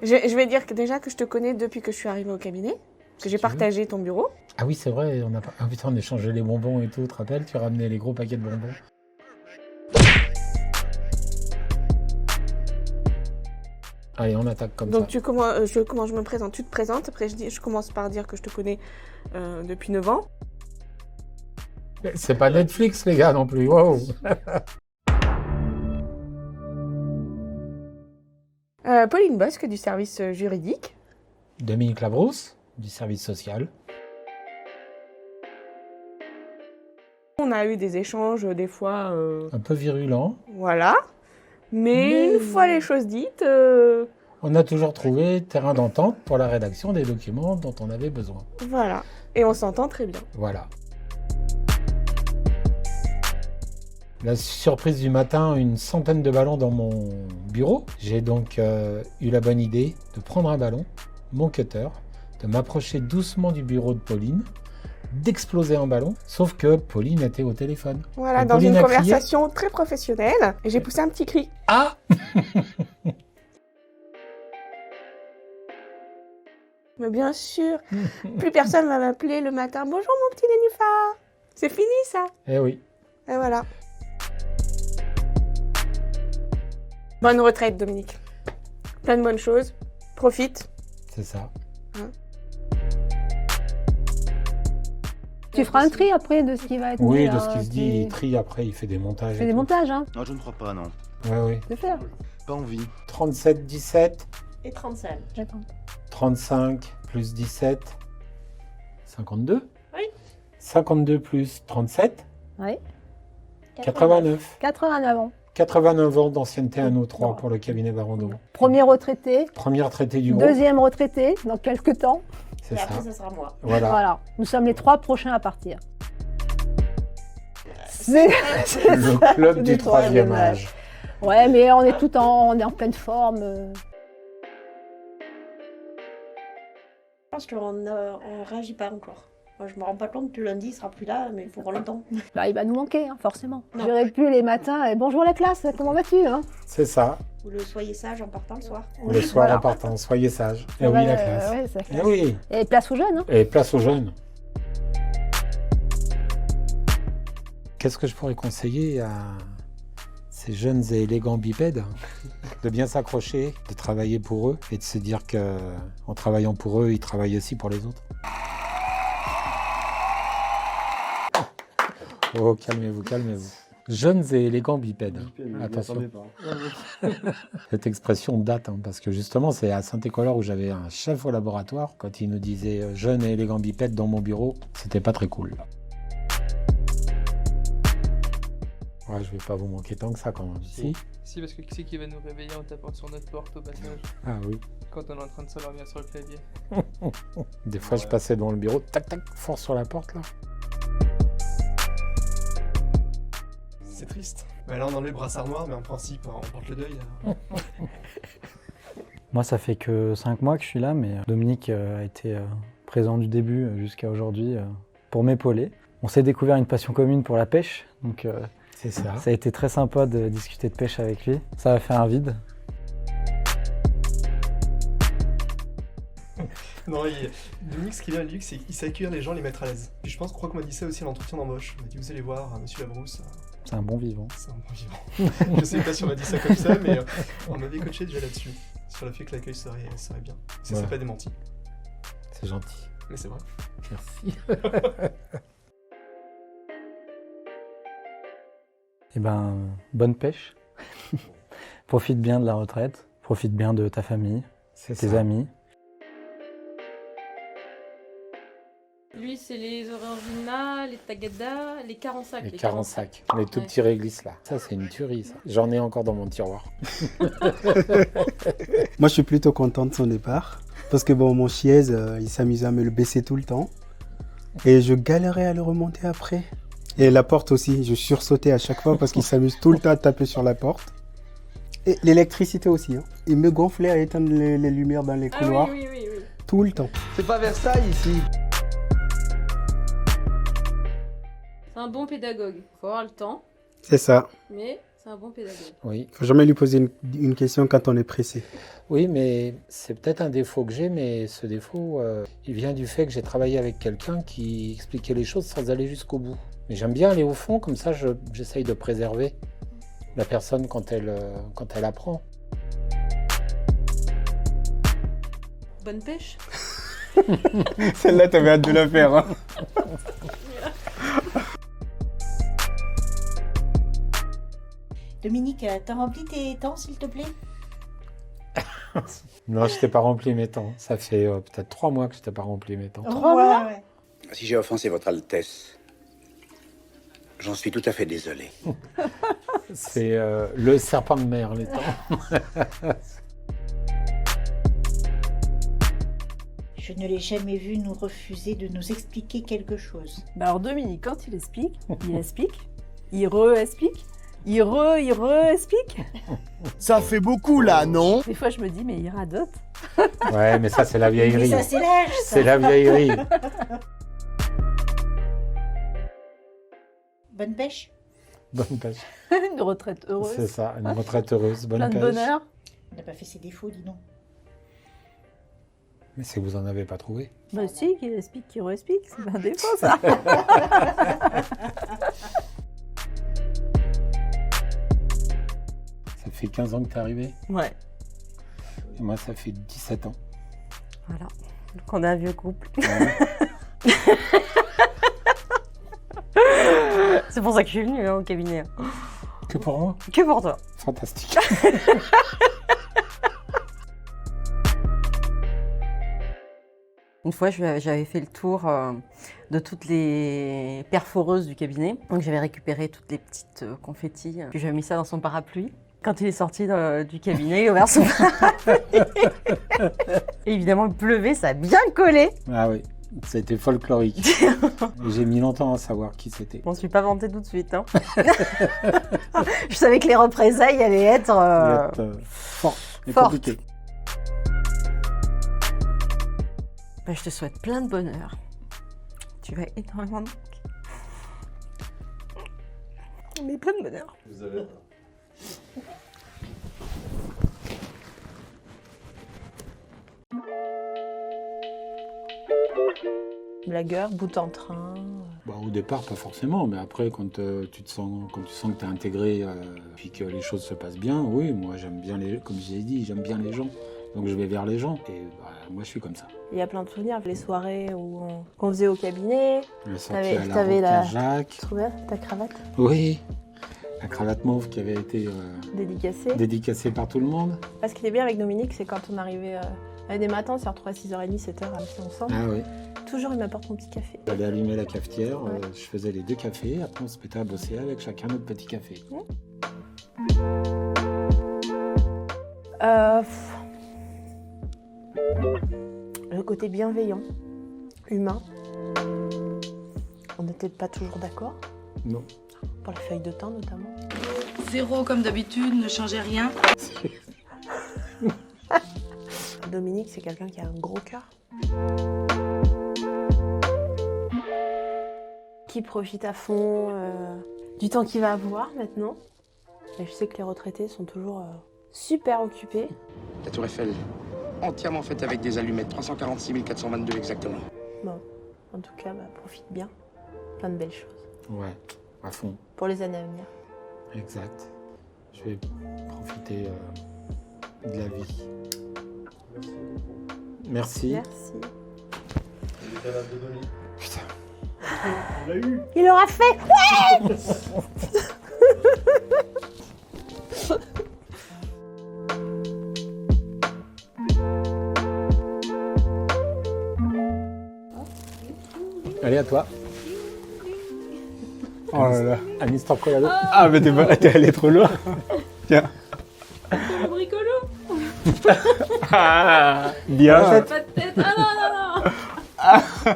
Je vais dire que déjà que je te connais depuis que je suis arrivée au cabinet, que j'ai partagé ton bureau. Ah oui, c'est vrai, ah, putain, on échangeait les bonbons et tout, tu te rappelles? Tu ramenais les gros paquets de bonbons. Allez, on attaque comme Donc ça. je me présente, tu te présentes, après je commence par dire que je te connais depuis 9 ans. C'est pas Netflix, les gars, non plus. Wow. Pauline Bosque du service juridique. Dominique Labrousse, du service social. On a eu des échanges des fois... Un peu virulent. Voilà. Mais une fois les choses dites... On a toujours trouvé terrain d'entente pour la rédaction des documents dont on avait besoin. Voilà. Et on s'entend très bien. Voilà. La surprise du matin, une centaine de ballons dans mon bureau. J'ai donc eu la bonne idée de prendre un ballon, mon cutter, de m'approcher doucement du bureau de Pauline, d'exploser un ballon, sauf que Pauline était au téléphone. Voilà, Et dans Pauline une a crié, conversation très professionnelle, et j'ai poussé un petit cri. Ah. Mais bien sûr, plus personne va m'appeler le matin. Bonjour mon petit Nénuphar. C'est fini ça. Eh oui. Et voilà. Bonne retraite Dominique. Plein de bonnes choses. Profite. C'est ça. Tu feras un tri après de ce qui va être Oui, mis, de là, ce qui se dit, il trie après, il fait des montages. Tu fais et des tout. montages, hein. Non, je ne crois pas, non. Ouais. Tu peux faire. Pas envie. 37, 17, Et 35. J'attends. 35 plus 17, 52. Oui. 52 plus 37, Oui. 89. 89 ans. 89 ans d'ancienneté à nous trois Non. pour le cabinet Barando. Premier retraité. Première traitée du groupe, Deuxième retraité dans quelques temps. c'est Et ça. après ça sera moi. Voilà. Voilà. Nous sommes les 3 prochains à partir. C'est Le club du troisième âge. Ouais, mais on est on est en pleine forme. Je pense qu'on ne réagit pas encore. Moi, je me rends pas compte que lundi il sera plus là, mais il faut longtemps. Bah, il va nous manquer, hein, forcément. Non. J'aurais pu les matins et bonjour la classe, comment vas-tu, hein? C'est ça. Ou le soyez sage en partant le soir. Le soir Voilà. en partant, soyez sages. Et Ça oui, va, la classe. ouais, c'est la Et classe. oui. Et place aux jeunes, hein. Et place aux jeunes. Qu'est-ce que je pourrais conseiller à ces jeunes et élégants bipèdes? De bien s'accrocher, de travailler pour eux et de se dire qu'en travaillant pour eux, ils travaillent aussi pour les autres. Oh, calmez-vous, calmez-vous. Jeunes et élégants bipèdes. Attention. Cette expression date, hein, parce que justement, c'est à Saint-Écolore où j'avais un chef au laboratoire. Quand il nous disait jeunes et élégants bipèdes dans mon bureau, c'était pas très cool. Ouais, je vais pas vous manquer tant que ça quand même. Si. Si, parce que qui c'est qui va nous réveiller en tapant sur notre porte au passage Ah oui. quand on est en train de s'endormir sur le clavier? Des fois, je passais devant le bureau, tac tac, fort sur la porte là. C'est triste. Bah là, on enlève le brassard noir, mais en principe, on porte le deuil. Moi, ça fait que 5 mois que je suis là, mais Dominique a été présent du début jusqu'à aujourd'hui pour m'épauler. On s'est découvert une passion commune pour la pêche, donc C'est ça. ça a été très sympa de discuter de pêche avec lui. Ça a fait un vide. Non, Dominique, ce qui est bien, Luc, c'est qu'il sait accueillir les gens, les mettre à l'aise. Puis je crois qu'on m'a dit ça aussi à l'entretien d'embauche. On m'a dit, vous allez voir, monsieur Labrousse, C'est un bon vivant. c'est un bon vivant. Je sais pas si on m'a dit ça comme ça, mais on m'avait coaché déjà là-dessus. Sur le fait que l'accueil serait bien. Ça, Ouais. c'est pas démenti. C'est gentil. Mais c'est vrai. Merci. Eh ben, bonne pêche. Profite bien de la retraite. Profite bien de ta famille, C'est tes ça. amis. Lui, c'est les Orangina, les Tagada, les Carensac. Les 40 sacs. Les tout Ouais. petits réglisses là. Ça, c'est une tuerie ça. J'en ai encore dans mon tiroir. Moi, je suis plutôt content de son départ. Parce que bon, mon chiez, il s'amusait à me le baisser tout le temps. Et je galérais à le remonter après. Et la porte aussi, je sursautais à chaque fois parce qu'il s'amuse tout le temps à taper sur la porte. Et l'électricité aussi. Hein. Il me gonflait à éteindre les lumières dans les Ah couloirs oui. tout le temps. C'est pas Versailles ici. C'est un bon pédagogue. Faut avoir le temps, C'est ça. mais C'est un bon pédagogue. Oui. Faut jamais lui poser une question quand on est pressé. Oui, mais c'est peut-être un défaut que j'ai, mais ce défaut, il vient du fait que j'ai travaillé avec quelqu'un qui expliquait les choses sans aller jusqu'au bout. Mais j'aime bien aller au fond, comme ça j'essaye de préserver la personne quand elle apprend. Bonne pêche. Celle-là, t'avais hâte de la faire. Hein. Dominique, t'as rempli tes temps, s'il te plaît? Non, je t'ai pas rempli mes temps. Ça fait peut-être 3 mois que je t'ai pas rempli mes temps. 3 mois? Ouais. Si j'ai offensé votre Altesse, j'en suis tout à fait désolé. C'est le serpent de mer, les temps. Je ne l'ai jamais vu nous refuser de nous expliquer quelque chose. Bah alors Dominique, quand il explique, il re-explique, il re-explique. Ça fait beaucoup là, non? Des fois je me dis, mais il radote. Ouais, mais ça c'est la Mais vieillerie. ça, c'est l'âge, ça. C'est la vieillerie. Bonne pêche? Bonne pêche. Une retraite heureuse. C'est ça, une retraite heureuse. Bonne Plein de pêche. bonheur. On n'a pas fait ses défauts, dis donc. Mais c'est que vous en avez pas trouvé. Bah si, qu'il explique, qu'il re-explique, c'est pas un défaut ça. Ça fait 15 ans que t'es arrivé. Ouais. Et moi, ça fait 17 ans. Voilà. Donc on est un vieux couple. C'est pour ça que je suis venue au cabinet. Que pour moi. Que pour toi. Fantastique. Une fois, j'avais fait le tour de toutes les perforeuses du cabinet. Donc j'avais récupéré toutes les petites confettis. Puis j'avais mis ça dans son parapluie. Quand il est sorti du cabinet, il a ouvert son parapluie. Et évidemment, il pleuvait, ça a bien collé. Ah oui, c'était folklorique. J'ai mis longtemps à savoir qui c'était. Je m'en suis pas vantée tout de suite. Hein. Je savais que les représailles allaient être fort et fortes. compliqué. Bah, je te souhaite plein de bonheur. Tu vas énormément manquer. Mais plein de bonheur. Vous avez... Blagueur, bout en train. Bah, au départ, pas forcément, mais après, quand tu sens que tu es intégré, puis que les choses se passent bien, oui, moi j'aime bien comme j'ai dit, j'aime bien les gens. Donc je vais vers les gens, et bah, moi je suis comme ça. Il y a plein de souvenirs, les soirées qu'on faisait au cabinet. La sortie à la T'avais Roque Jacques. Tu te souviens, ta cravate Oui, la cravate mauve qui avait été dédicacée par tout le monde. Ce qui est bien avec Dominique, c'est quand on arrivait des matins, on s'est retrouvés à 6h30, 7h à rester ensemble. Ah oui. Toujours, il m'apporte mon petit café. J'allais allumer la cafetière, Ouais. je faisais les 2 cafés, après on se mettait à bosser avec chacun notre petit café. Le côté bienveillant, humain. On n'était pas toujours d'accord, Non. pour les feuilles de temps notamment. 0 comme d'habitude, ne changez rien. Dominique, c'est quelqu'un qui a un gros cœur. Qui profite à fond du temps qu'il va avoir maintenant. Et je sais que les retraités sont toujours super occupés. La tour Eiffel, entièrement faite avec des allumettes, 346 422 exactement. Bon, en tout cas, profite bien. Plein de belles choses. Ouais, à fond. Pour les années à venir. Exact. Je vais profiter de la vie. Merci. Merci. Putain. On l'a eu. Il aura fait. Ouais. Allez, à toi. Oh là là. Un histoire collado. Ah, mais t'es allé trop loin. Tiens. Le bricolo. Ah, bien. Pas de tête. Ah non, non, non.